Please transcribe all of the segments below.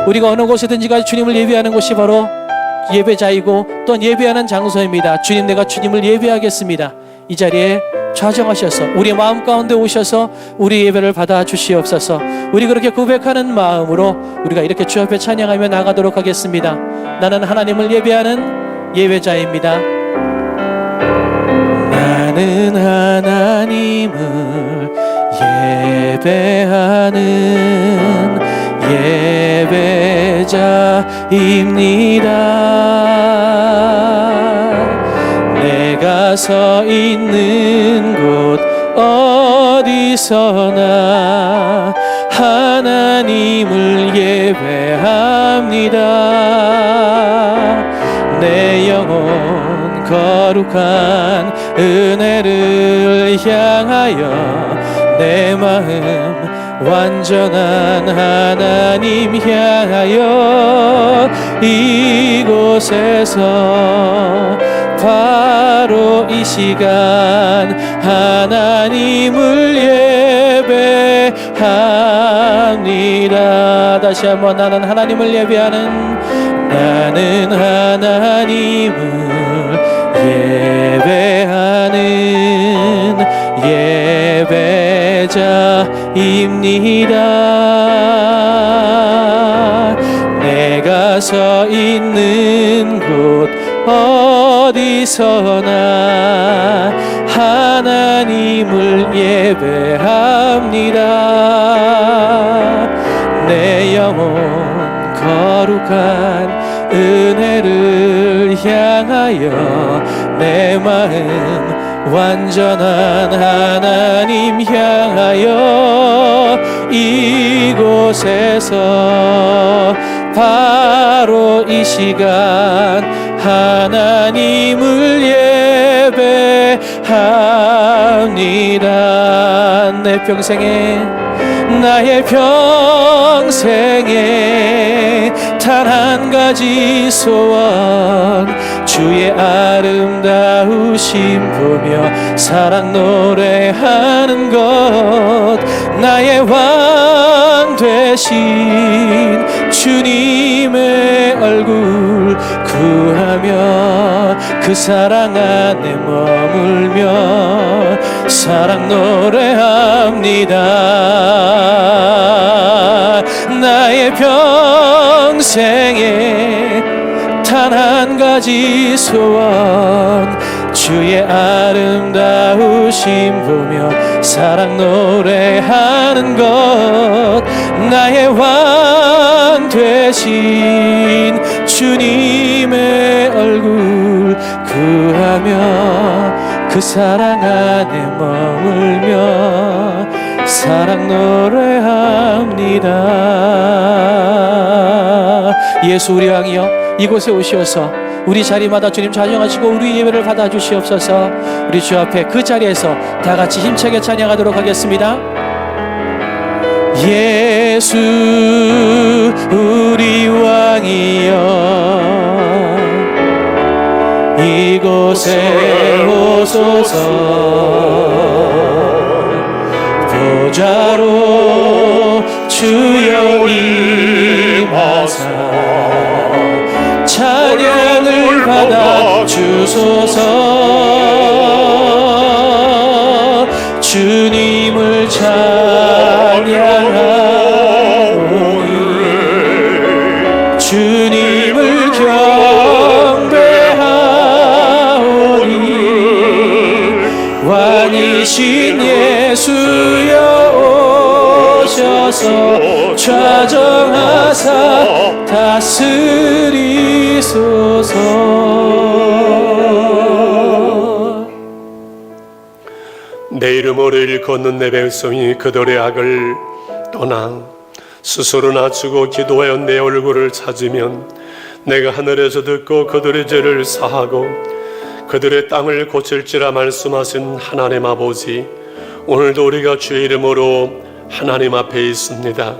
우리가 어느 곳에든지 가 주님을 예배하는 곳이 바로 예배자이고 또한 예배하는 장소입니다. 주님, 내가 주님을 예배하겠습니다. 이 자리에 좌정하셔서 우리 마음 가운데 오셔서 우리 예배를 받아 주시옵소서. 우리 그렇게 고백하는 마음으로 우리가 이렇게 주 앞에 찬양하며 나가도록 하겠습니다. 나는 하나님을 예배하는 예배자입니다. 나는 하나님을 예배하는 예배자입니다. 내가 서 있는 곳 어디서나 하나님을 예배합니다. 내 영혼 거룩한 은혜를 향하여 내 마음 완전한 하나님 향하여 이곳에서 바로 이 시간 하나님을 예배합니다. 다시 한번 나는 하나님을 예배하는 나는 하나님을 예배하는 예배자입니다. 내가 서 있는 곳 어디서나 하나님을 예배합니다. 내 영혼 거룩한 은혜를 향하여 내 마음 완전한 하나님 향하여 이곳에서 바로 이 시간 하나님을 예배합니다. 내 평생에 나의 평생에 단 한 가지 소원 주의 아름다우심 보며 사랑 노래하는 것 나의 왕 되신 주님의 얼굴 구하며 그 사랑 안에 머물며 사랑 노래합니다. 나의 평생에 단 한 가지 소원 주의 아름다우심 보며 사랑 노래하는 것 나의 왕 되신 주님의 얼굴 구하며 그 사랑 안에 머물며 사랑 노래합니다. 예수 우리 왕이여 이곳에 오시어서 우리 자리마다 주님 좌정하시고 우리 예배를 받아 주시옵소서. 우리 주 앞에 그 자리에서 다 같이 힘차게 찬양하도록 하겠습니다. 예수 우리 왕이여 이곳에 오소서. 보좌로 주여 임하사 찬양을 받아 주소서. 주님을 찬양하오니 주님을 경배하오니 왕이신 예수여 오셔서 좌정하사 다스리소서. 내 이름으로 일컫는 내 백성이 그들의 악을 떠나 스스로 낮추고 기도하여 내 얼굴을 찾으면 내가 하늘에서 듣고 그들의 죄를 사하고 그들의 땅을 고칠지라 말씀하신 하나님 아버지, 오늘도 우리가 주의 이름으로 하나님 앞에 있습니다.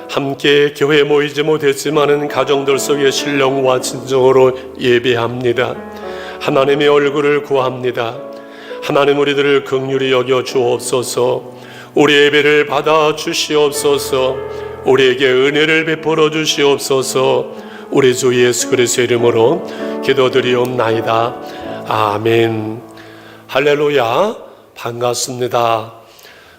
함께 교회에 모이지 못했지만은 가정들 속에 신령과 진정으로 예배합니다. 하나님의 얼굴을 구합니다. 하나님 우리들을 긍휼히 여겨 주옵소서. 우리 예배를 받아 주시옵소서. 우리에게 은혜를 베풀어 주시옵소서. 우리 주 예수 그리스도의 이름으로 기도드리옵나이다. 아멘. 할렐루야. 반갑습니다.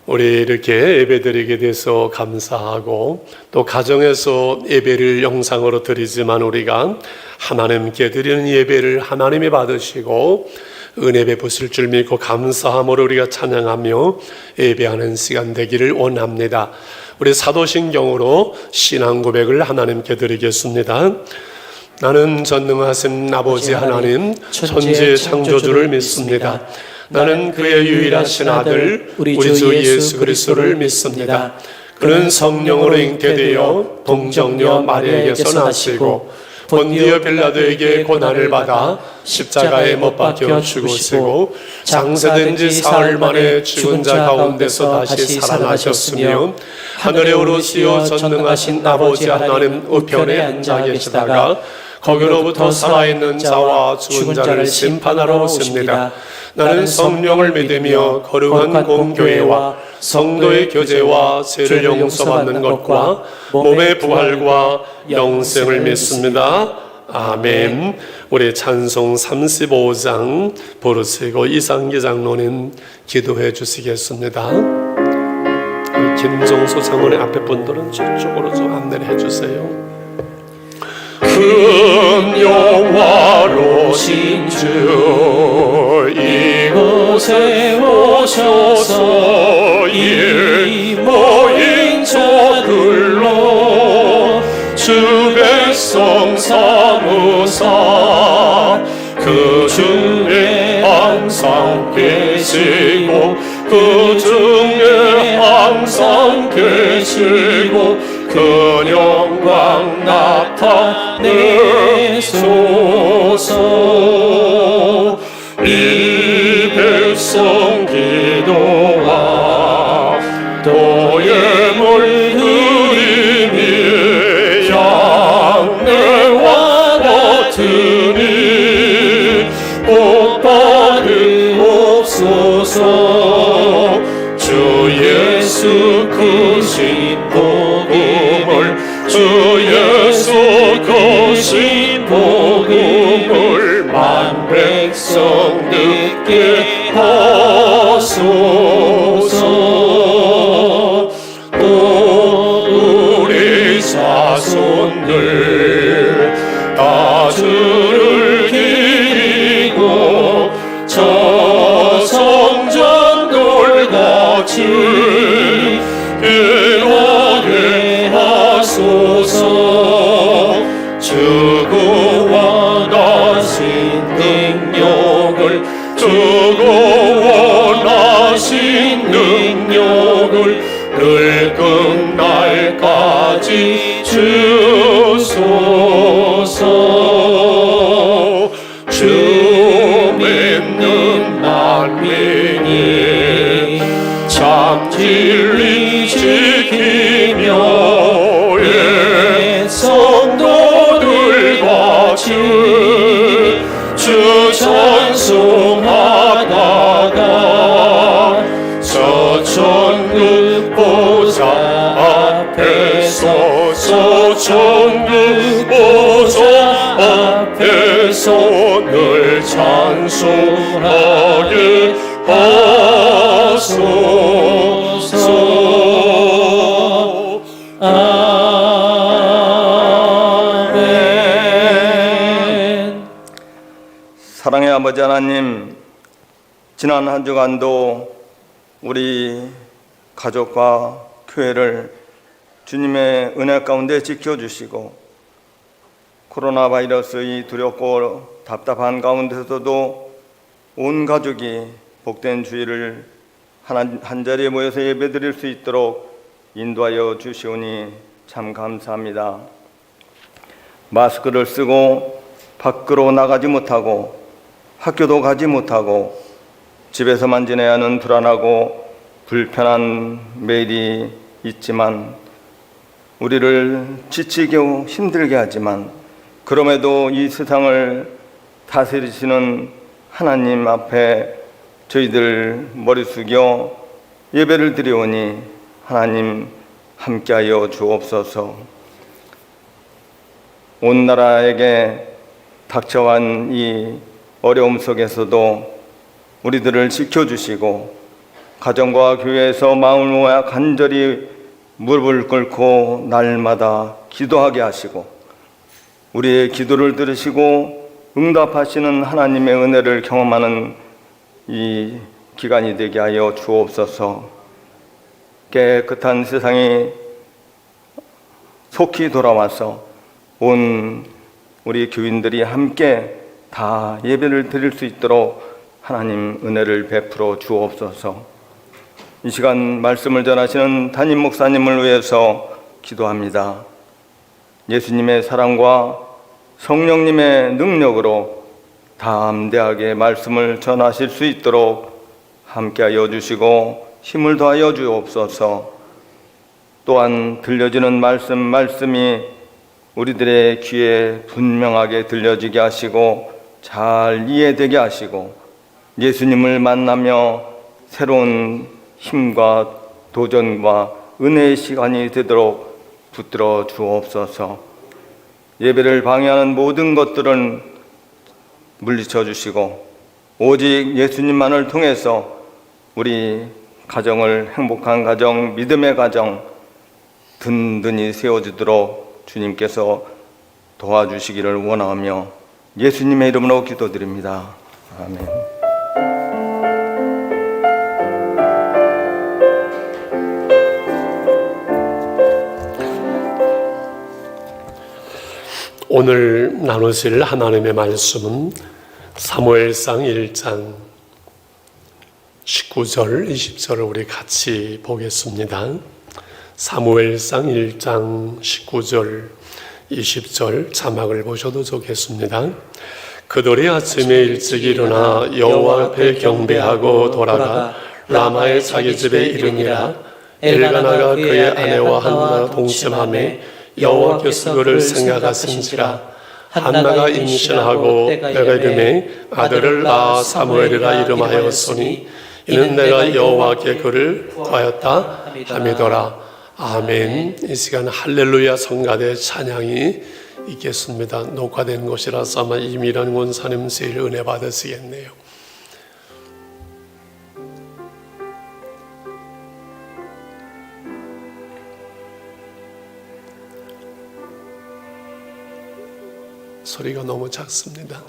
우리 이렇게 예배드리게 돼서 감사하고, 또 가정에서 예배를 영상으로 드리지만 우리가 하나님께 드리는 예배를 하나님이 받으시고 은혜 베푸실 줄 믿고 감사함으로 우리가 찬양하며 예배하는 시간 되기를 원합니다. 우리 사도신경으로 신앙 고백을 하나님께 드리겠습니다. 나는 전능하신 아버지 하나님 천지의 창조주를 믿습니다. 나는 그의 유일하신 아들 우리 주 예수 그리스도를 믿습니다. 그는 성령으로 잉태되어 동정녀 마리아에게서 나시고 본디오 빌라도에게 고난을 받아 십자가에 못 박혀 죽으시고 장사된 지 사흘 만에 죽은 자 가운데서 다시 살아나셨으며 하늘에 오르시어 전능하신 아버지 하나님 우편에 앉아 계시다가 거기로부터 살아있는 자와 죽은 자를 심판하러 오십니다. 나는 성령을 믿으며 거룩한 공교회와 성도의 교제와 죄를 용서받는 것과 몸의 부활과 영생을 믿습니다. 아멘. 우리 찬송 35장 부르시고 이상기 장로님 기도해 주시겠습니다. 우리 김종수 장로님 앞에 분들은 저쪽으로 좀 안내를 해주세요. 큰 영화로신 주 이곳에 오셔서 이 모인 자들로 주 백성 삼으사 그 중에 항상 계시고 그 중에 항상 계시고 그 영광 나타내소서. 이 백성 기도와 또 예물드림이 양내와 같으니 복 받으옵소서. 주 예수 크신 복음을 주 예수 크신 복음을 만 백성 듣게 하소서. 또 우리 자손들 다 주를 기리고 저 성전 돌같이 일하게 하소서. 주고 원하신 능력을 주고 원하신 능력을 늘 끝날까지 주소서. 주 믿는 만민이 참 진리 지키며 옛 성도들 같이 주 찬송하다가 저 천국 보좌 앞에서 저 천국 보좌 앞에서 늘 찬송하게 하소서. 아멘. 사랑의 아버지 하나님, 지난 한 주간도 우리 가족과 교회를 주님의 은혜 가운데 지켜주시고 코로나 바이러스의 두렵고 답답한 가운데서도 온 가족이 복된 주일을 한 자리에 모여서 예배드릴 수 있도록 인도하여 주시오니 참 감사합니다. 마스크를 쓰고 밖으로 나가지 못하고 학교도 가지 못하고 집에서만 지내야 하는 불안하고 불편한 매일이 있지만 우리를 지치게 힘들게 하지만 그럼에도 이 세상을 다스리시는 하나님 앞에 저희들 머리 숙여 예배를 드리오니 하나님 함께하여 주옵소서. 온 나라에게 닥쳐온 이 어려움 속에서도 우리들을 지켜주시고 가정과 교회에서 마음을 모아 간절히 무릎을 꿇고 날마다 기도하게 하시고 우리의 기도를 들으시고 응답하시는 하나님의 은혜를 경험하는 이 기간이 되게 하여 주옵소서. 깨끗한 세상이 속히 돌아와서 온 우리 교인들이 함께 다 예배를 드릴 수 있도록 하나님 은혜를 베풀어 주옵소서. 이 시간 말씀을 전하시는 담임 목사님을 위해서 기도합니다. 예수님의 사랑과 성령님의 능력으로 담대하게 말씀을 전하실 수 있도록 함께하여 주시고 힘을 더하여 주옵소서. 또한 들려지는 말씀이 우리들의 귀에 분명하게 들려지게 하시고 잘 이해되게 하시고 예수님을 만나며 새로운 힘과 도전과 은혜의 시간이 되도록 붙들어 주옵소서. 예배를 방해하는 모든 것들은 물리쳐 주시고 오직 예수님만을 통해서 우리 가정을 행복한 가정, 믿음의 가정 든든히 세워주도록 주님께서 도와주시기를 원하며 예수님의 이름으로 기도드립니다. 아멘. 오늘 나누실 하나님의 말씀은 사무엘상 1장 19절, 20절을 우리 같이 보겠습니다. 사무엘상 1장 19절, 20절 자막을 보셔도 좋겠습니다. 그들이 아침에 일찍 일어나 여호와 앞에 경배하고 돌아가 라마의 자기 집에 이르니라. 엘가나가 그의 아내와 한나 동침하매 여호와께서 그를 생각하신지라. 한나가 임신하고 때가 이름에 아들을 낳아 사무엘이라 이름하였으니 이는 내가 여호와께 그를 구하였다 함이더라. 아멘. 이 시간 할렐루야 성가대 찬양이 있겠습니다. 녹화된 것이라서 아마 이미란 원사님 제일 은혜 받으시겠네요. 소리가 너무 작습니다.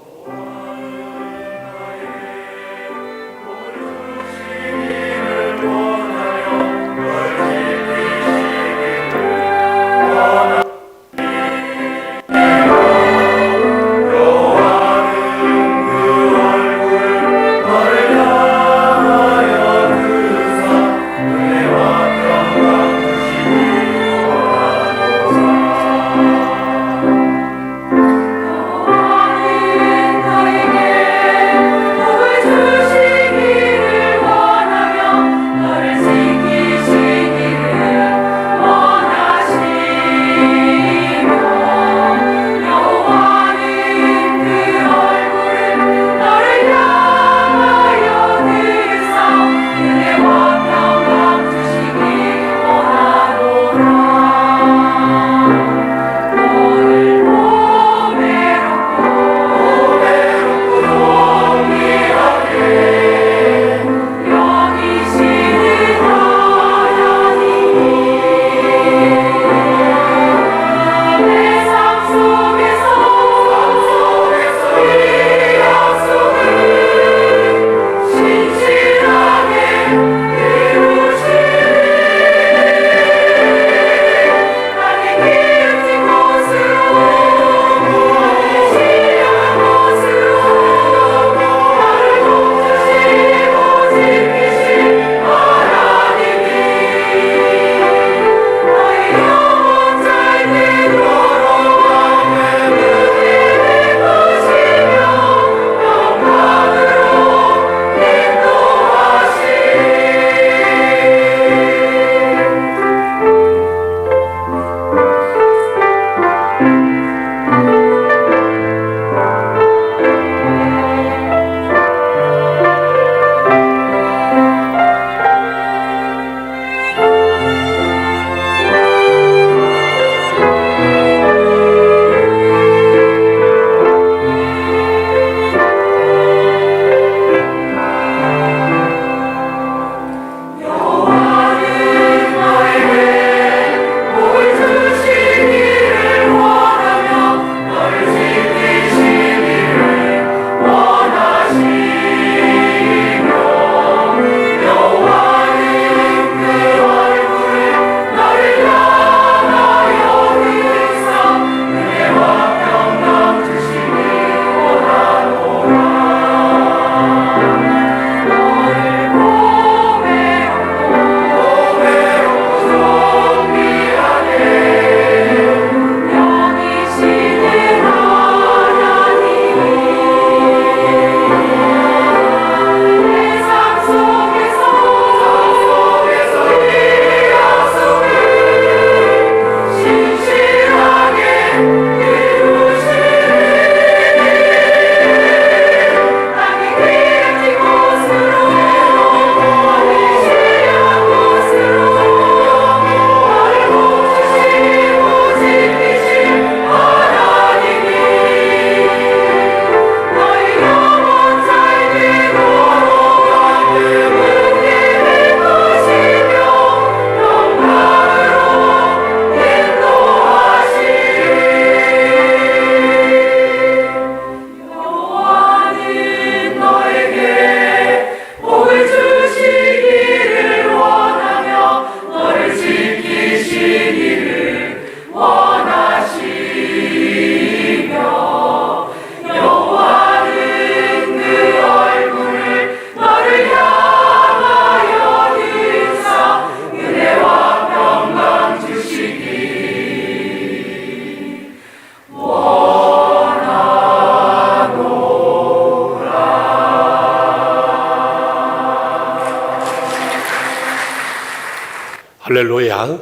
할렐루야.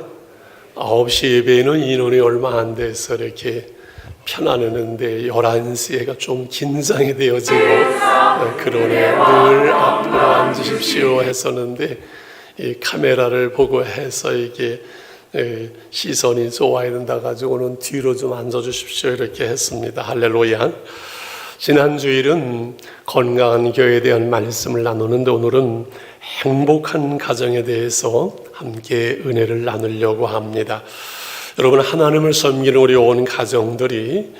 9시 예배에는 인원이 얼마 안 돼서 이렇게 편안했는데 11시에가 좀 긴장이 되어지고 그러네. 늘 앞으로 앉으십시오 했었는데 이 카메라를 보고 해서 이게 시선이 좋아야 된다 가지고는 뒤로 좀 앉아주십시오 이렇게 했습니다. 할렐루야. 지난 주일은 건강한 교회에 대한 말씀을 나누는데 오늘은 행복한 가정에 대해서 함께 은혜를 나누려고 합니다. 여러분, 하나님을 섬기는 우리 온 가정들이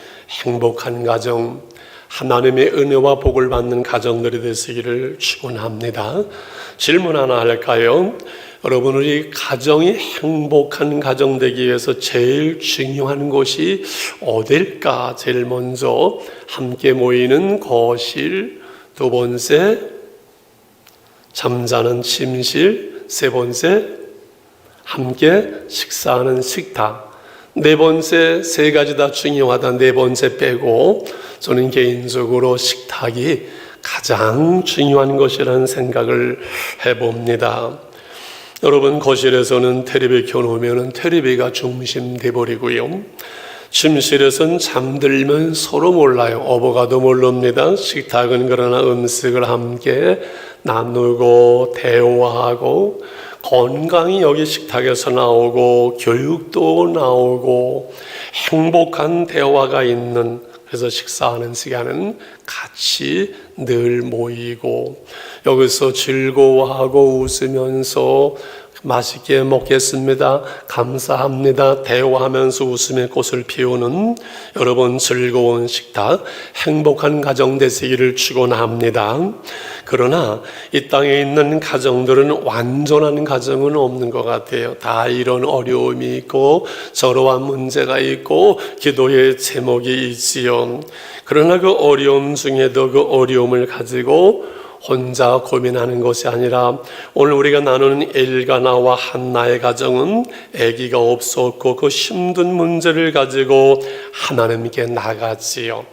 행복한 가정, 하나님의 은혜와 복을 받는 가정들이 되시기를 축원합니다. 질문 하나 할까요? 여러분, 우리 가정이 행복한 가정 되기 위해서 제일 중요한 곳이 어딜까? 제일 먼저 함께 모이는 거실, 두 번째 잠자는 침실, 세 번째 함께 식사하는 식탁, 네 번째, 세 가지 다 중요하다. 네 번째 빼고 저는 개인적으로 식탁이 가장 중요한 것이라는 생각을 해봅니다. 여러분, 거실에서는 텔레비 켜놓으면 텔레비가 중심돼 버리고요. 침실에서는 잠들면 서로 몰라요. 어버가도 모릅니다. 식탁은 그러나 음식을 함께 나누고 대화하고 건강이 여기 식탁에서 나오고 교육도 나오고 행복한 대화가 있는, 그래서 식사하는 시간은 같이 늘 모이고 여기서 즐거워하고 웃으면서 맛있게 먹겠습니다, 감사합니다 대화하면서 웃음의 꽃을 피우는 여러분 즐거운 식탁, 행복한 가정 되시기를 축원합니다. 그러나 이 땅에 있는 가정들은 완전한 가정은 없는 것 같아요. 다 이런 어려움이 있고 저러한 문제가 있고 기도의 제목이 있지요. 그러나 그 어려움 중에도 그 어려움을 가지고 혼자 고민하는 것이 아니라 오늘 우리가 나누는 엘가나와 한나의 가정은 아기가 없었고 그 힘든 문제를 가지고 하나님께 나갔지요.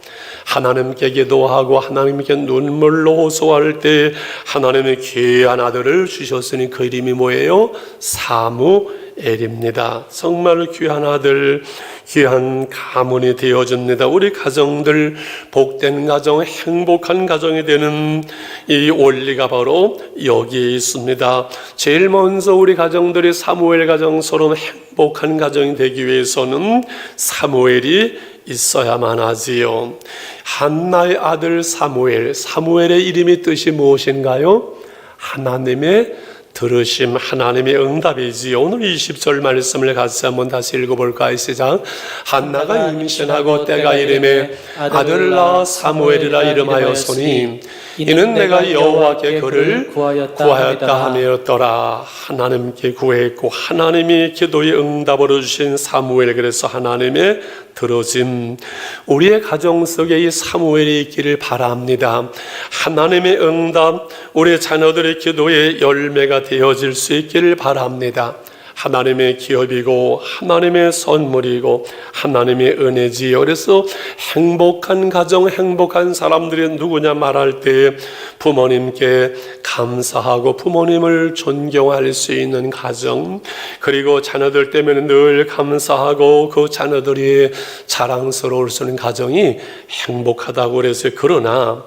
하나님께 기도하고 하나님께 눈물로 호소할 때 하나님의 귀한 아들을 주셨으니 그 이름이 뭐예요? 사무엘입니다. 정말 귀한 아들, 귀한 가문이 되어줍니다. 우리 가정들 복된 가정, 행복한 가정이 되는 이 원리가 바로 여기에 있습니다. 제일 먼저 우리 가정들이 사무엘 가정처럼 행복한 가정이 되기 위해서는 사무엘이 있어야만 하지요. 한나의 아들 사무엘, 사무엘의 이름이 뜻이 무엇인가요? 하나님의 들으심, 하나님의 응답이지요. 오늘 20절 말씀을 같이 한번 다시 읽어볼까요? 시작. 한나가 임신하고 때가 이름에 아들을 낳아 사무엘이라 이름하였으니 이는 내가 여호와께 그를 구하였다 함이었더라. 하나님께 구했고 하나님이 기도의 응답으로 주신 사무엘, 그래서 하나님의 들어짐, 우리의 가정 속에 이 사무엘이 있기를 바랍니다. 하나님의 응답, 우리 자녀들의 기도의 열매가 되어질 수 있기를 바랍니다. 하나님의 기업이고 하나님의 선물이고 하나님의 은혜지요. 그래서 행복한 가정, 행복한 사람들이 누구냐 말할 때 부모님께 감사하고 부모님을 존경할 수 있는 가정, 그리고 자녀들 때문에 늘 감사하고 그 자녀들이 자랑스러울 수 있는 가정이 행복하다고 그랬어요. 그러나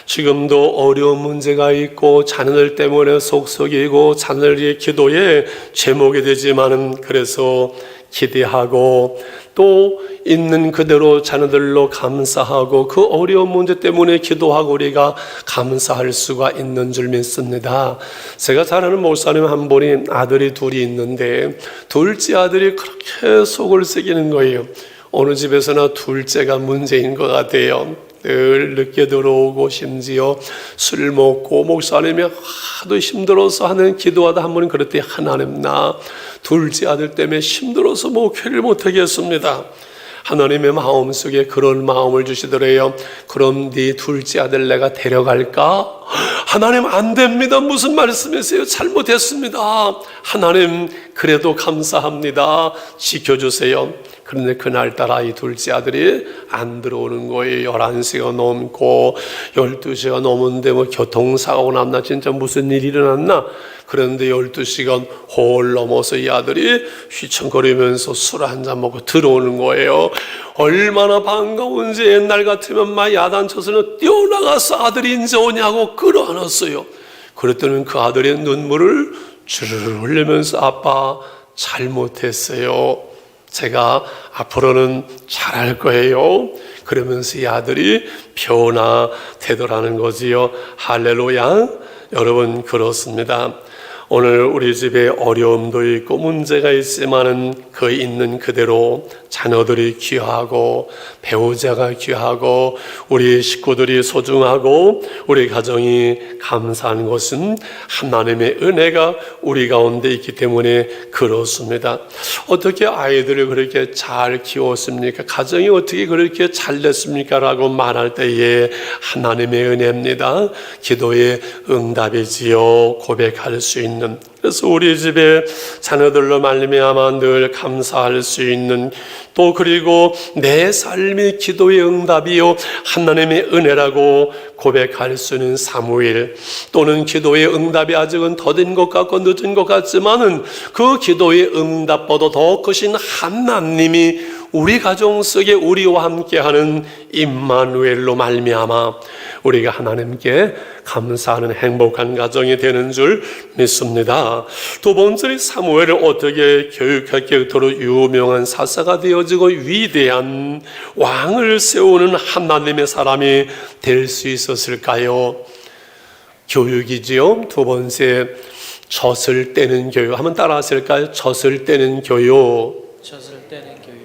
지금도 어려운 문제가 있고 자녀들 때문에 속썩이고 자녀들의 기도에 제목이 되지만은, 그래서 기대하고 또 있는 그대로 자녀들로 감사하고 그 어려운 문제 때문에 기도하고 우리가 감사할 수가 있는 줄 믿습니다. 제가 잘 아는 목사님 한 분이 아들이 둘이 있는데 둘째 아들이 그렇게 속을 새기는 거예요. 어느 집에서나 둘째가 문제인 것 같아요. 늘 늦게 들어오고 심지어 술 먹고 목사님이 하도 힘들어서 하는 기도하다 한 번은 그랬더니 하나님, 나 둘째 아들 때문에 힘들어서 목회를 못하겠습니다. 하나님의 마음속에 그런 마음을 주시더래요. 그럼 네 둘째 아들 내가 데려갈까? 하나님, 안 됩니다. 무슨 말씀이세요? 잘못했습니다. 하나님, 그래도 감사합니다. 지켜주세요. 그런데 그날따라 이 둘째 아들이 안 들어오는 거예요. 11시가 넘고 12시가 넘었는데 뭐 교통사고가 났나 진짜 무슨 일이 일어났나. 그런데 12시간 홀 넘어서 이 아들이 휘청거리면서 술 한잔 먹고 들어오는 거예요. 얼마나 반가운지. 옛날 같으면 막 야단쳐서는 뛰어나가서 아들이 인제 오냐고 끌어안았어요. 그랬더니 그 아들의 눈물을 주르르 흘리면서 아빠 잘못했어요. 제가 앞으로는 잘할 거예요. 그러면서 이 아들이 변화되더라는 거지요. 할렐루야. 여러분 그렇습니다. 오늘 우리 집에 어려움도 있고 문제가 있지만은 그 있는 그대로 자녀들이 귀하고 배우자가 귀하고 우리 식구들이 소중하고 우리 가정이 감사한 것은 하나님의 은혜가 우리 가운데 있기 때문에 그렇습니다. 어떻게 아이들을 그렇게 잘 키웠습니까? 가정이 어떻게 그렇게 잘 됐습니까? 라고 말할 때에 하나님의 은혜입니다. 기도의 응답이지요. 고백할 수 있는. 그래서 우리 집에 자녀들로 말미암아 늘 감사할 수 있는, 또 그리고 내 삶이 기도의 응답이요 하나님의 은혜라고 고백할 수 있는 사무엘, 또는 기도의 응답이 아직은 더딘 것 같고 늦은 것 같지만은 그 기도의 응답보다 더 크신 하나님이 우리 가정 속에 우리와 함께하는 임마누엘로 말미암아 우리가 하나님께 감사하는 행복한 가정이 되는 줄 믿습니다. 두 번째는 사무엘을 어떻게 교육할 것으로 유명한 사사가 되어지고 위대한 왕을 세우는 하나님의 사람이 될 수 있었을까요? 교육이지요. 두 번째, 젖을 떼는 교육. 한번 따라 하실까요? 젖을 떼는 교육. 젖을 떼는 교육.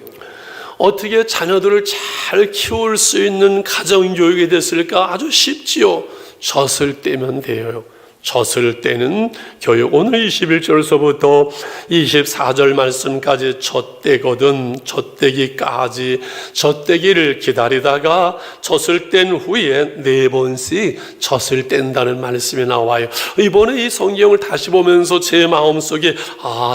어떻게 자녀들을 잘 키울 수 있는 가정교육이 됐을까? 아주 쉽지요. 젖을 떼면 돼요. 젖을 떼는 교육. 오늘 21절서부터 24절 말씀까지 젖떼거든, 젖떼기까지, 젖떼기를 기다리다가 젖을 뗀 후에 4번씩 젖을 뗀다는 말씀이 나와요. 이번에 이 성경을 다시 보면서 제 마음속에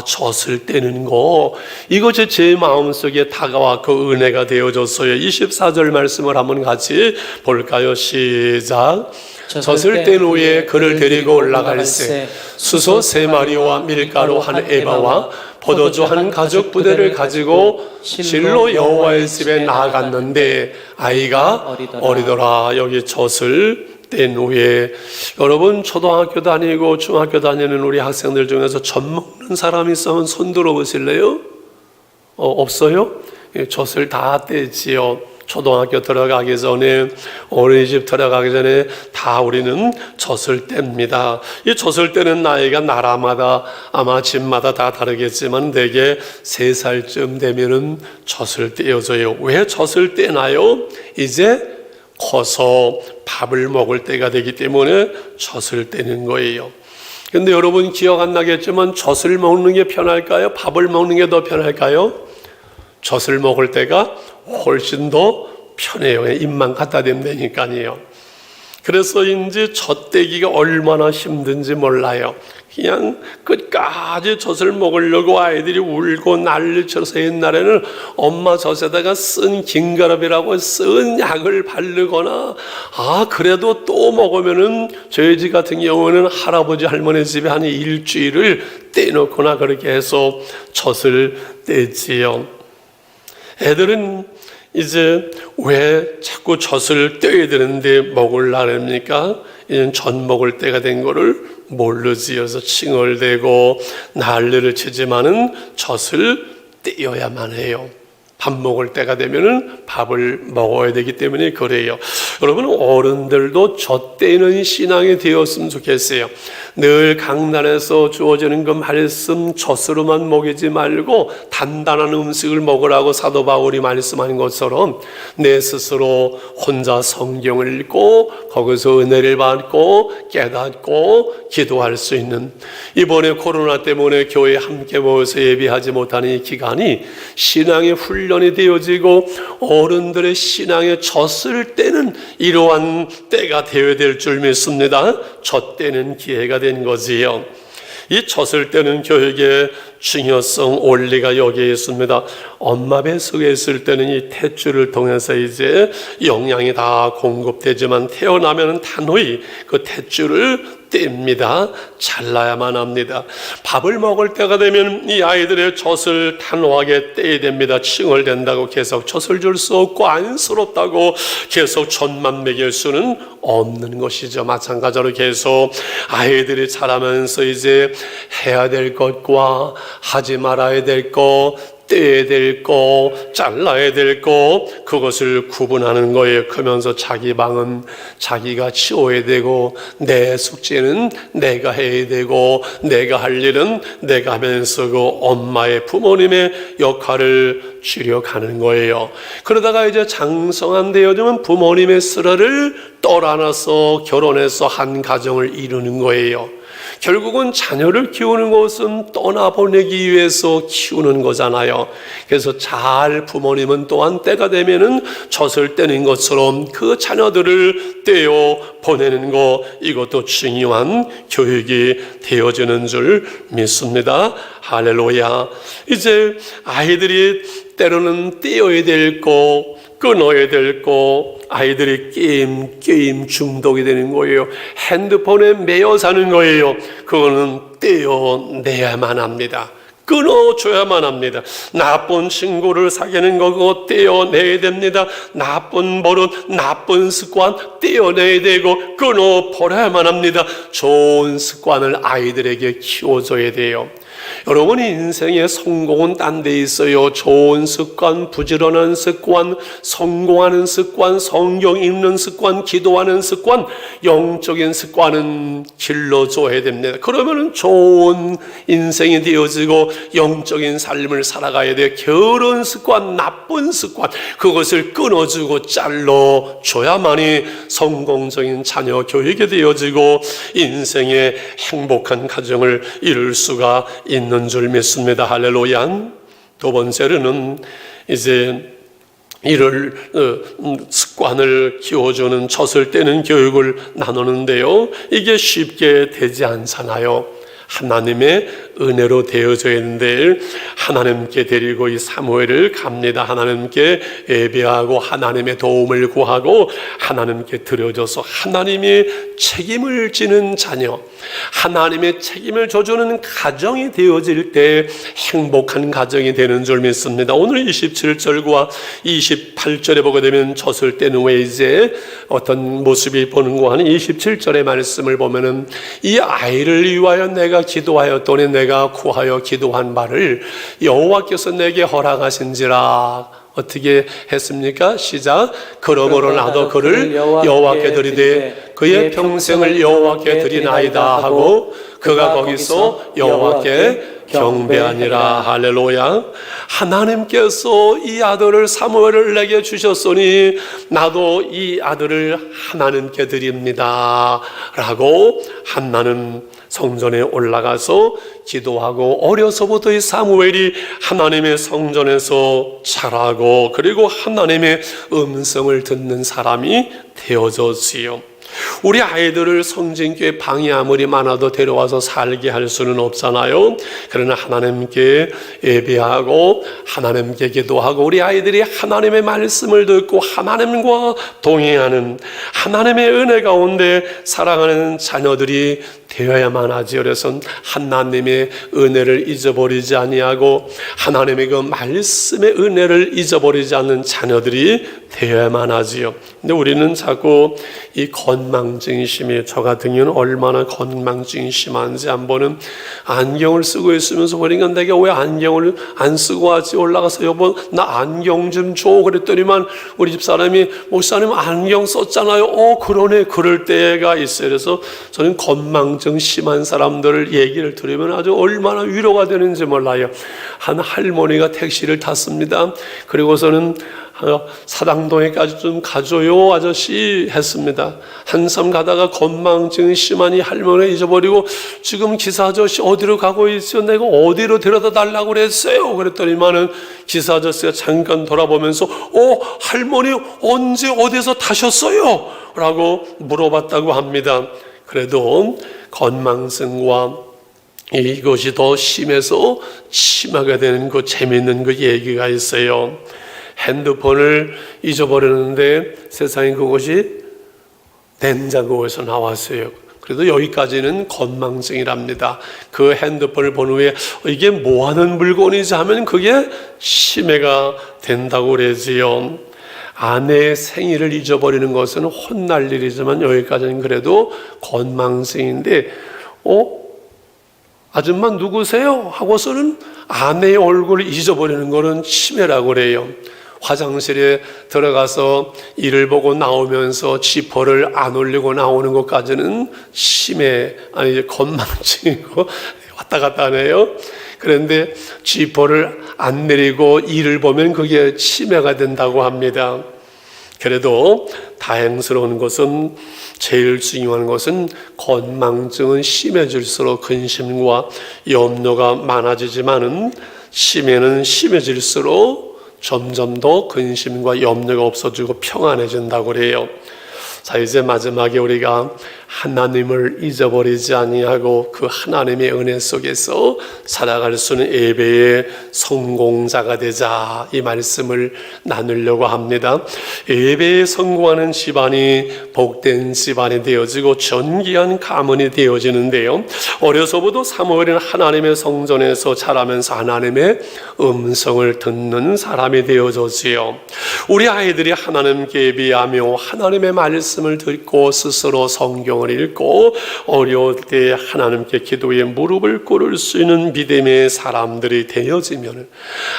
젖을 떼는 거, 이것이 제 마음속에 다가왔고 은혜가 되어졌어요. 24절 말씀을 한번 같이 볼까요? 시작. 젖을 뗀 후에 그를 데리고 올라갈새 수소 3마리와 밀가루 한 에바와 포도주 한 가죽 부대를 가지고 실로 여호와의 집에 나아갔는데 아이가 어리더라. 여기 젖을 뗀 후에, 여러분 초등학교 다니고 중학교 다니는 우리 학생들 중에서 젖 먹는 사람 있으면 손 들어 보실래요? 없어요? 젖을 다 떼지요. 초등학교 들어가기 전에, 어린이집 들어가기 전에 다 우리는 젖을 뗍니다. 이 젖을 떼는 나이가 나라마다 아마 집마다 다 다르겠지만 대개 3살쯤 되면은 젖을 떼어줘요. 왜 젖을 떼나요? 이제 커서 밥을 먹을 때가 되기 때문에 젖을 떼는 거예요. 근데 여러분 기억 안 나겠지만 젖을 먹는 게 편할까요? 밥을 먹는 게 더 편할까요? 젖을 먹을 때가 훨씬 더 편해요. 입만 갖다 대면 되니까요. 그래서인지 젖떼기가 얼마나 힘든지 몰라요. 그냥 끝까지 젖을 먹으려고 아이들이 울고 난리쳐서 옛날에는 엄마 젖에다가 쓴 긴가루비라고 쓴 약을 바르거나, 그래도 또 먹으면은 저희 집 같은 경우는 할아버지 할머니 집에 한 일주일을 떼놓거나 그렇게 해서 젖을 떼지요. 애들은 이제 왜 자꾸 젖을 떼야 되는데 먹으려합니까? 이제 젖 먹을 때가 된 거를 모르지요. 그래서 칭얼대고 난리를 치지만은 젖을 떼어야만 해요. 밥 먹을 때가 되면은 밥을 먹어야 되기 때문에 그래요. 여러분 어른들도 젖떼는 신앙이 되었으면 좋겠어요. 늘 강단에서 주어지는 그 말씀 젖으로만 먹이지 말고 단단한 음식을 먹으라고 사도 바울이 말씀한 것처럼 내 스스로 혼자 성경을 읽고 거기서 은혜를 받고 깨닫고 기도할 수 있는, 이번에 코로나 때문에 교회에 함께 모여서 예배하지 못하는 이 기간이 신앙의 훈련이 되어지고 어른들의 신앙의 젖을 떼는 이러한 때가 되어야 될 줄 믿습니다. 젖 떼는 기회가 된 거지요. 이 젖을 떼는 교육의 중요성, 원리가 여기에 있습니다. 엄마 뱃속에 있을 때는 이 탯줄을 통해서 이제 영양이 다 공급되지만 태어나면 단호히 그 탯줄을 뗍니다. 잘라야만 합니다. 밥을 먹을 때가 되면 이 아이들의 젖을 단호하게 떼야 됩니다. 칭얼댄다고 계속 젖을 줄 수 없고 안쓰럽다고 계속 젖만 먹일 수는 없는 것이죠. 마찬가지로 계속 아이들이 자라면서 이제 해야 될 것과 하지 말아야 될 것, 떼야 될 거, 잘라야 될 거, 그것을 구분하는 거예요. 크면서 자기 방은 자기가 치워야 되고, 내 숙제는 내가 해야 되고, 내가 할 일은 내가 하면서 그 엄마의, 부모님의 역할을 주려가는 거예요. 그러다가 이제 장성한 되어지면 부모님의 쓰러를 떠안아서 결혼해서 한 가정을 이루는 거예요. 결국은 자녀를 키우는 것은 떠나보내기 위해서 키우는 거잖아요. 그래서 잘 부모님은 또한 때가 되면은 젖을 떼는 것처럼 그 자녀들을 떼어 보내는 거, 이것도 중요한 교육이 되어지는 줄 믿습니다. 할렐루야. 이제 아이들이 때로는 떼어야 될 거, 끊어야 될 거, 아이들이 게임 중독이 되는 거예요. 핸드폰에 매여 사는 거예요. 그거는 떼어내야만 합니다. 끊어줘야만 합니다. 나쁜 친구를 사귀는 거 그거 떼어내야 됩니다. 나쁜 버릇, 나쁜 습관 떼어내야 되고 끊어버려야만 합니다. 좋은 습관을 아이들에게 키워줘야 돼요. 여러분 인생의 성공은 딴 데 있어요. 좋은 습관, 부지런한 습관, 성공하는 습관, 성경 읽는 습관, 기도하는 습관, 영적인 습관은 길러줘야 됩니다. 그러면 좋은 인생이 되어지고 영적인 삶을 살아가야 돼요. 게으른 습관, 나쁜 습관, 그것을 끊어주고 잘라줘야만이 성공적인 자녀 교육이 되어지고 인생의 행복한 가정을 이룰 수가 있는 줄 믿습니다. 할렐루야. 두 번째로는 이제 이를 습관을 키워주는 젖을 떼는 교육을 나누는데요. 이게 쉽게 되지 않잖아요. 하나님의 은혜로 되어져야 하는데 하나님께 데리고 이 사무엘을 갑니다. 하나님께 예배하고 하나님의 도움을 구하고 하나님께 드려져서 하나님이 책임을 지는 자녀, 하나님의 책임을 져주는 가정이 되어질 때 행복한 가정이 되는 줄 믿습니다. 오늘 27절과 28절에 보게 되면 젖을 떼는 후에 이제 어떤 모습이 보는가 하는 27절의 말씀을 보면은 이 아이를 위하여 내가 기도하였더니 내가 구하여 기도한 바를 여호와께서 내게 허락하신지라. 어떻게 했습니까? 시작. 그러므로 나도 그를 여호와께 드리되 그의 평생을 여호와께 드리나이다 하고 그가 거기서 여호와께 경배하니라. 할렐루야. 하나님께서 이 아들을 사무엘을 내게 주셨으니 나도 이 아들을 하나님께 드립니다 라고 한나는 성전에 올라가서 기도하고 어려서부터 이 사무엘이 하나님의 성전에서 자라고 그리고 하나님의 음성을 듣는 사람이 되어졌지요. 우리 아이들을 성진교회 방이 아무리 많아도 데려와서 살게 할 수는 없잖아요. 그러나 하나님께 예배하고 하나님께 기도하고 우리 아이들이 하나님의 말씀을 듣고 하나님과 동행하는 하나님의 은혜 가운데 사랑하는 자녀들이 되어야만 하지요. 그래서 하나님의 은혜를 잊어버리지 아니하고 하나님의 그 말씀의 은혜를 잊어버리지 않는 자녀들이 되어야만 하지요. 근데 우리는 자꾸 이 건망증이 심해요. 저 같은 경우는 얼마나 건망증이 심한지 한 번은 안경을 쓰고 있으면서 보니까 내가 왜 안경을 안 쓰고 하지? 올라가서 여보 나 안경 좀 줘 그랬더니만 우리 집사람이 목사님 안경 썼잖아요. 그러네. 그럴 때가 있어요. 그래서 저는 건망증 심한 사람들을 얘기를 들으면 아주 얼마나 위로가 되는지 몰라요. 한 할머니가 택시를 탔습니다. 그리고서는 사당동에까지 좀 가줘요 아저씨 했습니다. 한참 가다가 건망증이 심한 이 할머니를 잊어버리고 지금 기사 아저씨 어디로 가고 있어요? 내가 어디로 데려다 달라고 그랬어요? 그랬더니만은 기사 아저씨가 잠깐 돌아보면서 할머니 언제 어디서 타셨어요? 라고 물어봤다고 합니다. 그래도 건망증과 이것이 더 심해서 심하게 되는 그 재미있는 그 얘기가 있어요. 핸드폰을 잊어버렸는데 세상에 그것이 냉장고에서 나왔어요. 그래도 여기까지는 건망증이랍니다. 그 핸드폰을 본 후에 이게 뭐하는 물건이지 하면 그게 치매가 된다고 그러지요. 아내의 생일을 잊어버리는 것은 혼날 일이지만 여기까지는 그래도 건망증인데 아줌마 누구세요? 하고서는 아내의 얼굴을 잊어버리는 것은 치매라고 그래요. 화장실에 들어가서 이를 보고 나오면서 지퍼를 안 올리고 나오는 것까지는 치매, 아니 건망증이고 왔다 갔다 하네요. 그런데 지퍼를 안 내리고 이를 보면 그게 치매가 된다고 합니다. 그래도 다행스러운 것은, 제일 중요한 것은 건망증은 심해질수록 근심과 염려가 많아지지만은 치매는 심해질수록 점점 더 근심과 염려가 없어지고 평안해진다고 그래요. 자, 이제 마지막에 우리가 하나님을 잊어버리지 아니하고 그 하나님의 은혜 속에서 살아갈 수 있는 예배의 성공자가 되자, 이 말씀을 나누려고 합니다. 예배에 성공하는 집안이 복된 집안이 되어지고 존귀한 가문이 되어지는데요, 어려서부터 사무엘은 하나님의 성전에서 자라면서 하나님의 음성을 듣는 사람이 되어졌지요. 우리 아이들이 하나님께 예배하며 하나님의 말씀을 듣고 스스로 성경을 읽고 어려울 때 하나님께 기도에 무릎을 꿇을 수 있는 믿음의 사람들이 되어지면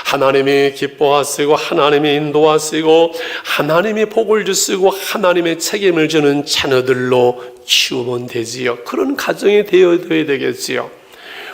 하나님이 기뻐하시고 하나님이 인도하시고 하나님이 복을 주시고 하나님의 책임을 지는 자녀들로 키우면 되지요. 그런 가정이 되어야 되겠지요.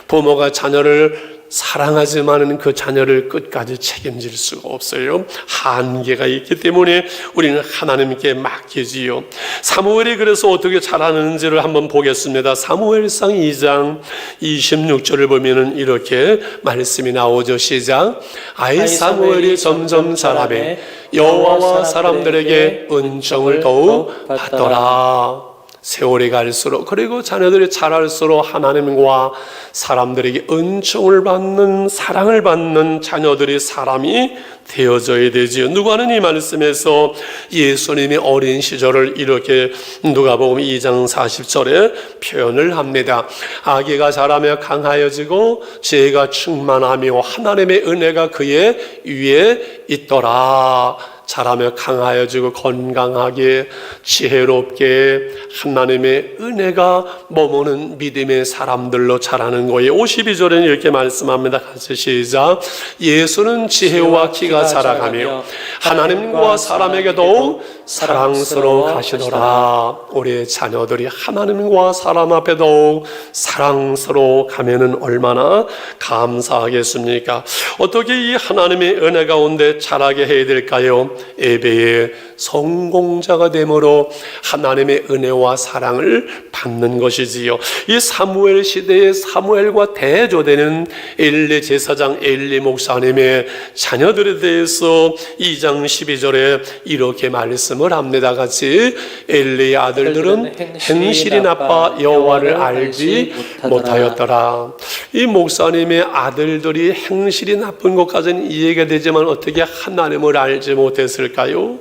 부모가 자녀를 사랑하지만은 그 자녀를 끝까지 책임질 수가 없어요. 한계가 있기 때문에 우리는 하나님께 맡기지요. 사무엘이 그래서 어떻게 자라는지를 한번 보겠습니다. 사무엘상 2장 26절을 보면은 이렇게 말씀이 나오죠. 시작. 아이 사무엘이 점점 자라매 여호와와 사람들에게 은총을 더욱 받더라. 세월이 갈수록, 그리고 자녀들이 자랄수록 하나님과 사람들에게 은총을 받는, 사랑을 받는 자녀들이 사람이 되어져야 되지요. 누가는 이 말씀에서 예수님의 어린 시절을 이렇게 누가복음 2장 40절에 표현을 합니다. 아기가 자라며 강하여지고 지혜가 충만하며 하나님의 은혜가 그의 위에 있더라. 자라며 강하여지고 건강하게 지혜롭게 하나님의 은혜가 머무는 믿음의 사람들로 자라는 거예요. 52절에는 이렇게 말씀합니다. 같이 시작. 예수는 지혜와 키가 자라가며 하나님과 사람에게 더욱 사랑스러워 가시더라. 우리의 자녀들이 하나님과 사람 앞에 더욱 사랑스러워 가면은 얼마나 감사하겠습니까? 어떻게 이 하나님의 은혜 가운데 자라게 해야 될까요? 예배의 성공자가 되므로 하나님의 은혜와 사랑을 받는 것이지요. 이 사무엘 시대의 사무엘과 대조되는 엘리 제사장 엘리 목사님의 자녀들에 대해서 2장 12절에 이렇게 말씀을 합니다. 같이 엘리의 아들들은 행실이 나빠 여호와를 알지 못하였더라. 이 목사님의 아들들이 행실이 나쁜 것까지는 이해가 되지만 어떻게 하나님을 알지 못했을까요?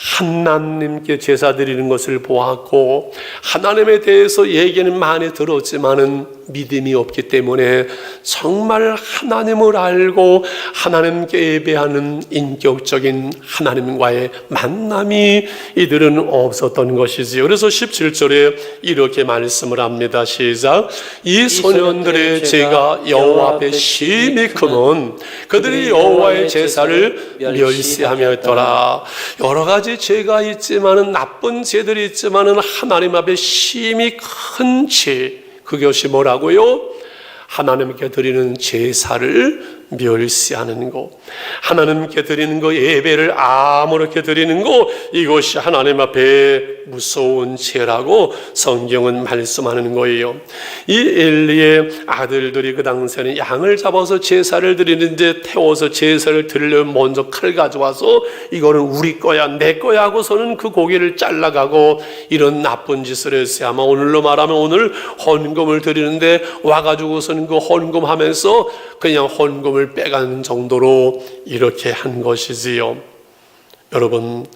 하나님께 제사 드리는 것을 보았고 하나님에 대해서 얘기는 많이 들었지만은 믿음이 없기 때문에 정말 하나님을 알고 하나님께 예배하는 인격적인 하나님과의 만남이 이들은 없었던 것이지요. 그래서 17절에 이렇게 말씀을 합니다. 시작. 이 소년들의 죄가 여호와 앞에 심히 크면 그들이 여호와의 제사를 멸시하였더라. 여러 가지 죄가 있지만은, 나쁜 죄들이 있지만은 하나님 앞에 심히 큰 죄, 그것이 뭐라고요? 하나님께 드리는 제사를 멸시하는 것, 하나님께 드리는 것, 예배를 아무렇게 드리는 것, 이것이 하나님 앞에 무서운 죄라고 성경은 말씀하는 거예요. 이 엘리의 아들들이 그 당시에는 양을 잡아서 제사를 드리는데, 태워서 제사를 드리려면 먼저 칼 가져와서 이거는 우리 거야 내 거야 하고서는 그 고기를 잘라가고 이런 나쁜 짓을 했어요. 아마 오늘로 말하면 오늘 헌금을 드리는데 와가지고서는 그 헌금하면서 그냥 헌금을 빼가는 정도로 이렇게 한 것이지요. 여러분,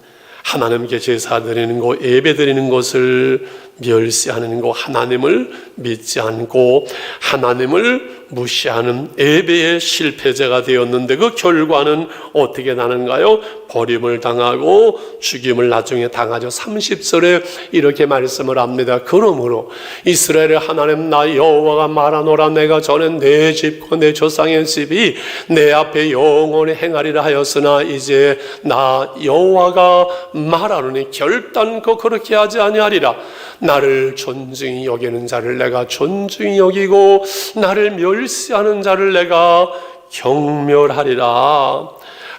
하나님께 제사 드리는 것, 예배 드리는 것을 멸시하는 것, 하나님을 믿지 않고 하나님을 무시하는 예배의 실패자가 되었는데, 그 결과는 어떻게 나는가요? 버림을 당하고 죽임을 나중에 당하죠. 30절에 이렇게 말씀을 합니다. 그러므로 이스라엘의 하나님 나 여호와가 말하노라. 내가 전에 내 집과 내 조상의 집이 내 앞에 영원히 행하리라 하였으나 이제 나 여호와가 말하노니 결단코 그렇게 하지 아니하리라. 나를 존중히 여기는 자를 내가 존중히 여기고 나를 멸시하는 자를 내가 경멸하리라.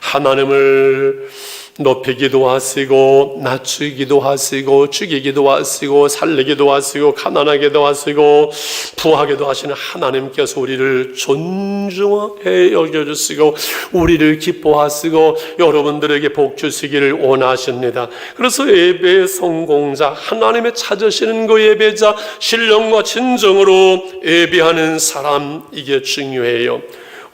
하나님을 높이기도 하시고 낮추기도 하시고 죽이기도 하시고 살리기도 하시고 가난하게도 하시고 부하게도 하시는 하나님께서 우리를 존중하게 여겨주시고 우리를 기뻐하시고 여러분들에게 복 주시기를 원하십니다. 그래서 예배의 성공자, 하나님의 찾으시는 그 예배자, 신령과 진정으로 예배하는 사람, 이게 중요해요.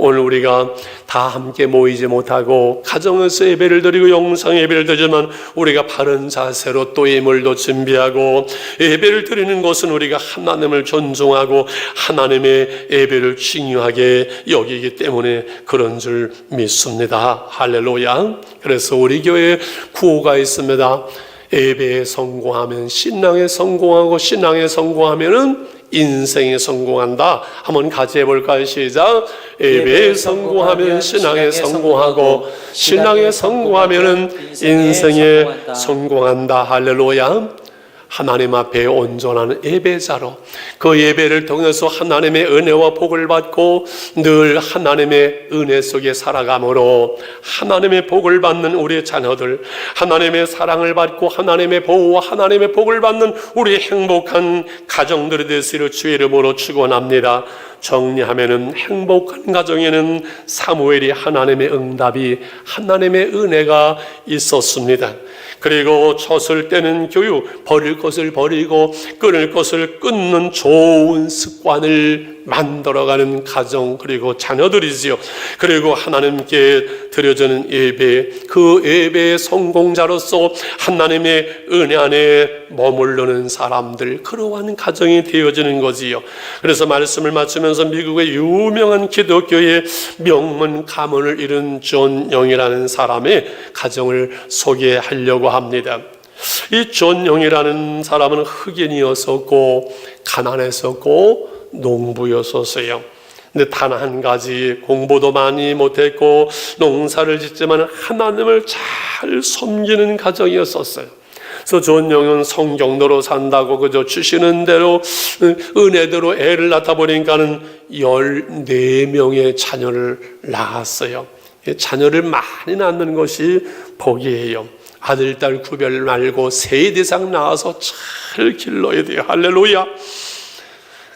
오늘 우리가 다 함께 모이지 못하고 가정에서 예배를 드리고 영상 예배를 드리지만 우리가 바른 자세로 또 예물도 준비하고 예배를 드리는 것은 우리가 하나님을 존중하고 하나님의 예배를 중요하게 여기기 때문에 그런 줄 믿습니다. 할렐루야. 그래서 우리 교회에 구호가 있습니다. 예배에 성공하면 신앙에 성공하고 신앙에 성공하면은 인생에 성공한다. 한번 같이 해볼까요? 시작. 예배에 성공하면 신앙에 성공하고 신앙에 성공하면은 인생에 성공한다. 할렐루야. 하나님 앞에 온전한 예배자로 그 예배를 통해서 하나님의 은혜와 복을 받고 늘 하나님의 은혜 속에 살아감으로 하나님의 복을 받는 우리의 자녀들, 하나님의 사랑을 받고 하나님의 보호와 하나님의 복을 받는 우리 행복한 가정들이 되시기를 주의 이름으로 축원합니다. 정리하면은 행복한 가정에는 사무엘이 하나님의 응답이, 하나님의 은혜가 있었습니다. 그리고 쳤을 때는 교육, 버릴 것을 버리고 끊을 것을 끊는 좋은 습관을 만들어가는 가정, 그리고 자녀들이지요. 그리고 하나님께 드려지는 예배, 그 예배의 성공자로서 하나님의 은혜 안에 머무르는 사람들, 그러한 가정이 되어지는 거지요. 그래서 말씀을 마치면서 미국의 유명한 기독교의 명문 가문을 이룬 존 영이라는 사람의 가정을 소개하려고 합니다. 이 존 영이라는 사람은 흑인이었었고 가난했었고 농부였었어요. 근데 단 한 가지, 공부도 많이 못했고 농사를 짓지만 하나님을 잘 섬기는 가정이었었어요. 그래서 존 영은 성경대로 산다고 그저 주시는 대로 은혜대로 애를 낳다 보니까는 14명의 자녀를 낳았어요. 자녀를 많이 낳는 것이 복이에요. 아들, 딸 구별 말고 3 이상 낳아서 잘 길러야 돼요. 할렐루야.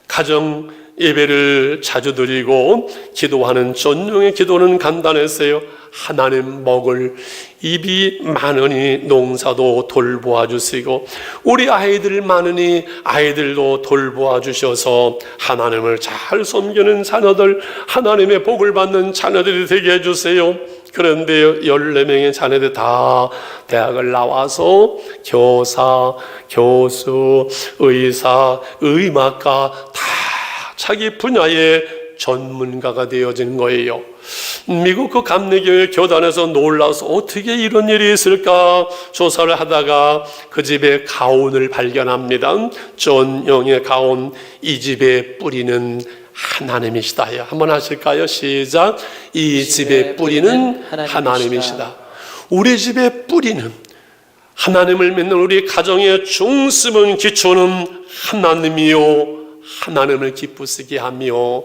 가정 예배를 자주 드리고 기도하는 존영의 기도는 간단했어요. 하나님 먹을 입이 많으니 농사도 돌보아 주시고 우리 아이들 많으니 아이들도 돌보아 주셔서 하나님을 잘 섬기는 자녀들, 하나님의 복을 받는 자녀들이 되게 해주세요. 그런데 14명의 자녀들 다 대학을 나와서 교사, 교수, 의사, 의학과 다 자기 분야의 전문가가 되어진 거예요. 미국 그 감리교회 교단에서 놀라서 어떻게 이런 일이 있을까 조사를 하다가 그 집에 가온을 발견합니다. 존 영의 가온, 이 집의 뿌리는 하나님이시다. 한번 하실까요? 시작. 이 집의 뿌리는 하나님이시다. 우리 집의 뿌리는, 하나님을 믿는 우리 가정의 중심은 기초는 하나님이요 하나님을 기쁘시게 하며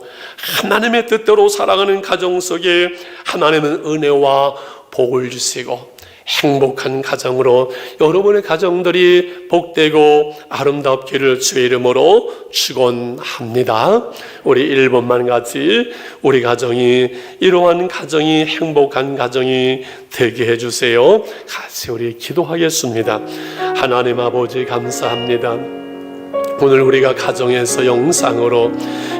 하나님의 뜻대로 살아가는 가정 속에 하나님은 은혜와 복을 주시고 행복한 가정으로 여러분의 가정들이 복되고 아름답기를 주의 이름으로 축원합니다. 우리 1번만 같이 우리 가정이 이러한 가정이 행복한 가정이 되게 해주세요. 같이 우리 기도하겠습니다. 하나님 아버지 감사합니다. 오늘 우리가 가정에서 영상으로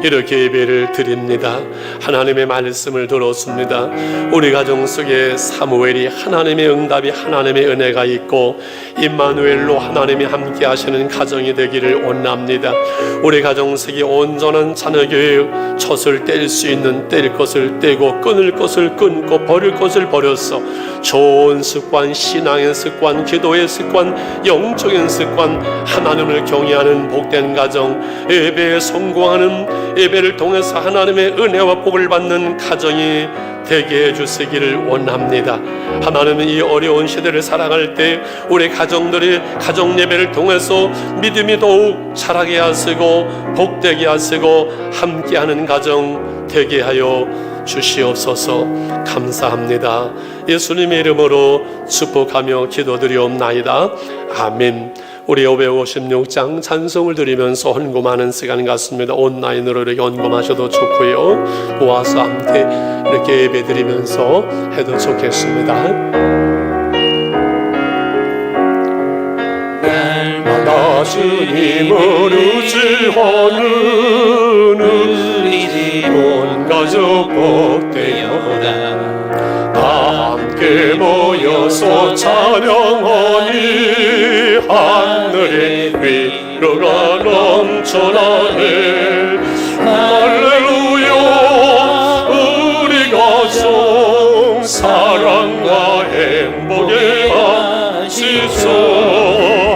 이렇게 예배를 드립니다. 하나님의 말씀을 들었습니다. 우리 가정 속에 사무엘이 하나님의 응답이 하나님의 은혜가 있고 임마누엘로 하나님이 함께 하시는 가정이 되기를 원합니다. 우리 가정 속에 온전한 자녀교육, 젖을 뗄 수 있는 뗄 것을 떼고 끊을 것을 끊고 버릴 것을 버려서 좋은 습관, 신앙의 습관, 기도의 습관, 영적인 습관, 하나님을 경외하는 복된 가정, 예배에 성공하는, 예배를 통해서 하나님의 은혜와 복을 받는 가정이 되게 해주시기를 원합니다. 하나님은 이 어려운 시대를 살아갈 때 우리 가정들이 가정 예배를 통해서 믿음이 더욱 자라게 하시고 복되게 하시고 함께하는 가정 되게 하여 주시옵소서. 감사합니다. 예수님의 이름으로 축복하며 기도드리옵나이다. 아멘. 우리 556장 찬송을 드리면서 헌금하는 시간 같습니다. 온라인으로 이렇게 헌금하셔도 좋고요. 모아서 함께 이렇게 예배 드리면서 해도 좋겠습니다. 날마다 주님을 의지하는 우리 온 가족 복되어라. 다 함께 모여서 찬양하니 하늘의 위로가 넘쳐나네. 할렐루야. 우리 가정 사랑과 행복에 안시소.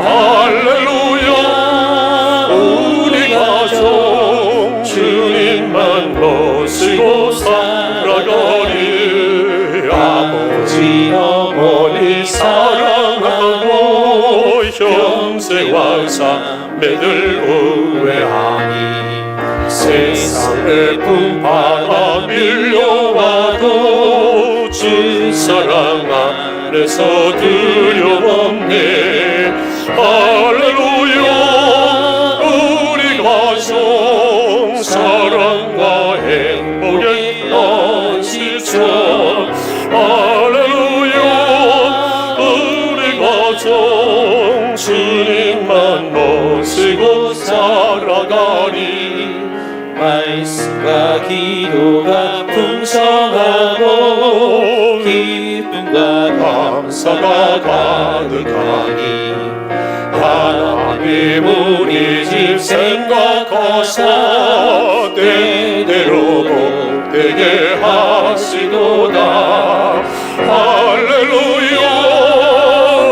할렐루야. 우리 가정 주님만 모시고 살아가리. 아버지 어머니 사랑하고 형제와 자매들 우애하니 세상의 풍파가 밀려와도 주 사랑 안에서 두려움없네. 할렐루야. 우리 가정 사랑과 행복에 안시죠. 할렐루야. 우리 가정 주님만 모시고 살아가니 말씀과 기도가 풍성하고 기쁨과 감사가 가득하니 하나님 우리 집 생각하사 때대로 복되게 하시도다. 할렐루야.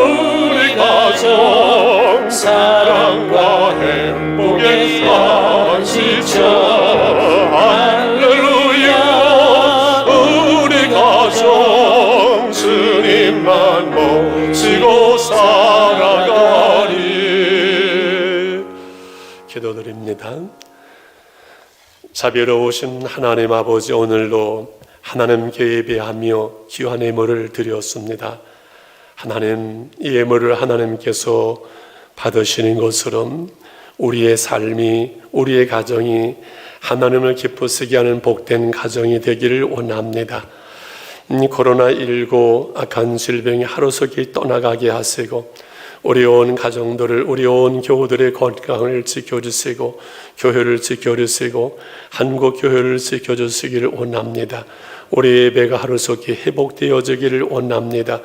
우리 가정 사랑과 행복에 안시죠. 할렐루야. 우리 가정 주님만 모시고 살아가리. 기도드립니다. 자비로우신 하나님 아버지, 오늘도 하나님께 예배하며 귀한 예물을 드렸습니다. 하나님, 이 예물을 하나님께서 받으시는 것처럼 우리의 삶이, 우리의 가정이 하나님을 기쁘시게 하는 복된 가정이 되기를 원합니다. 코로나19 악한 질병이 하루속히 떠나가게 하시고 우리 온 가정들을, 우리 온 교우들의 건강을 지켜주시고 교회를 지켜주시고 한국 교회를 지켜주시기를 원합니다. 우리 예배가 하루속히 회복되어지기를 원합니다.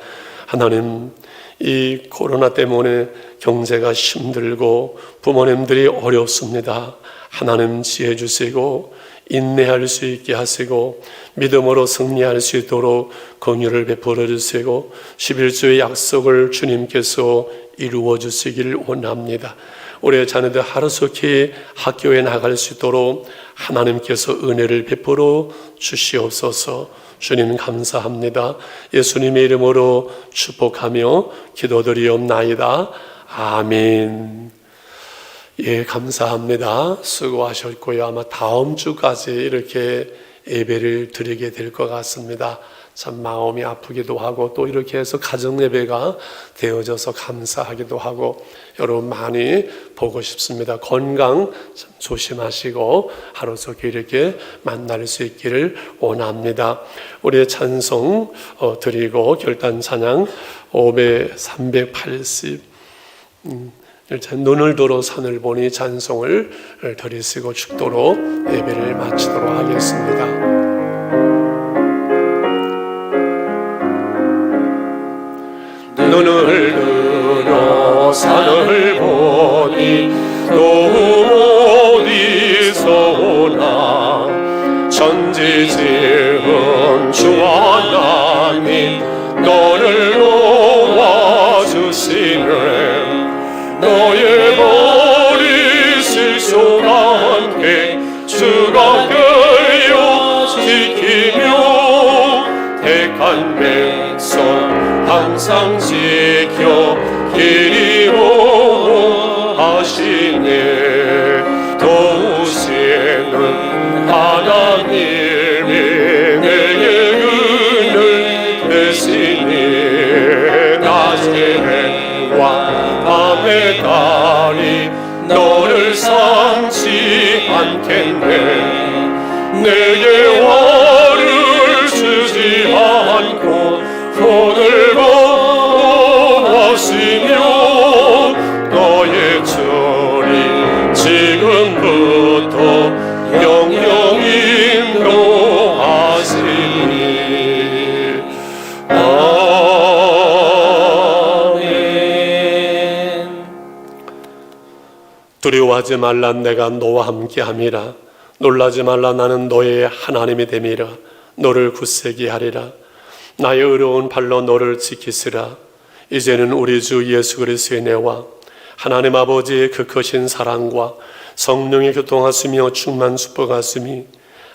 하나님, 이 코로나 때문에 경제가 힘들고 부모님들이 어렵습니다. 하나님 지혜 주시고 인내할 수 있게 하시고 믿음으로 승리할 수 있도록 긍휼을 베풀어 주시고 11조의 약속을 주님께서 이루어 주시기를 원합니다. 우리의 자녀들 하루속히 학교에 나갈 수 있도록 하나님께서 은혜를 베풀어 주시옵소서. 주님 감사합니다. 예수님의 이름으로 축복하며 기도드리옵나이다. 아멘. 예, 감사합니다. 수고하셨고요. 아마 다음 주까지 이렇게 예배를 드리게 될 것 같습니다. 참 마음이 아프기도 하고 또 이렇게 해서 가정 예배가 되어져서 감사하기도 하고 여러분 많이 보고 싶습니다. 건강 참 조심하시고 하루속히 이렇게 만날 수 있기를 원합니다. 우리의 찬송 드리고 결단 찬양 380 눈을 들어 산을 보니 찬송을 드리시고 축도로 예배를 마치도록 하겠습니다. 눈을 들어 산을 보니 또 어디서 오나 천지 지은 주 하나님 너를 도와주시네 너의 머리 실수가 함께 주가 끌려 지키며 택한 백성 항상 지켜 길이로 하시네 도우시는 하나님이 내게 은을 되시니 낮의 해와 밤의 달이 너를 삼지 않겠네 내게 화를 주지 않고 손을 보호하시며 너의 주리 지금부터 영영 인도하시니 아멘. 두려워하지 말라 내가 너와 함께함이라 놀라지 말라 나는 너의 하나님이 됨이라 너를 굳세게 하리라 나의 의로운 발로 너를 지키시라 이제는 우리 주 예수 그리스도의 은혜와 하나님 아버지의 그 크신 사랑과 성령의 교통하시며 충만 축복하심이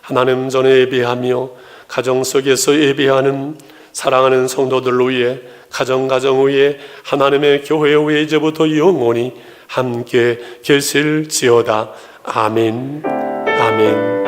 하나님 전에 예배하며 가정 속에서 예배하는 사랑하는 성도들 위해 가정 위에 하나님의 교회 위에 이제부터 영원히 함께 계실지어다. 아멘. 아멘.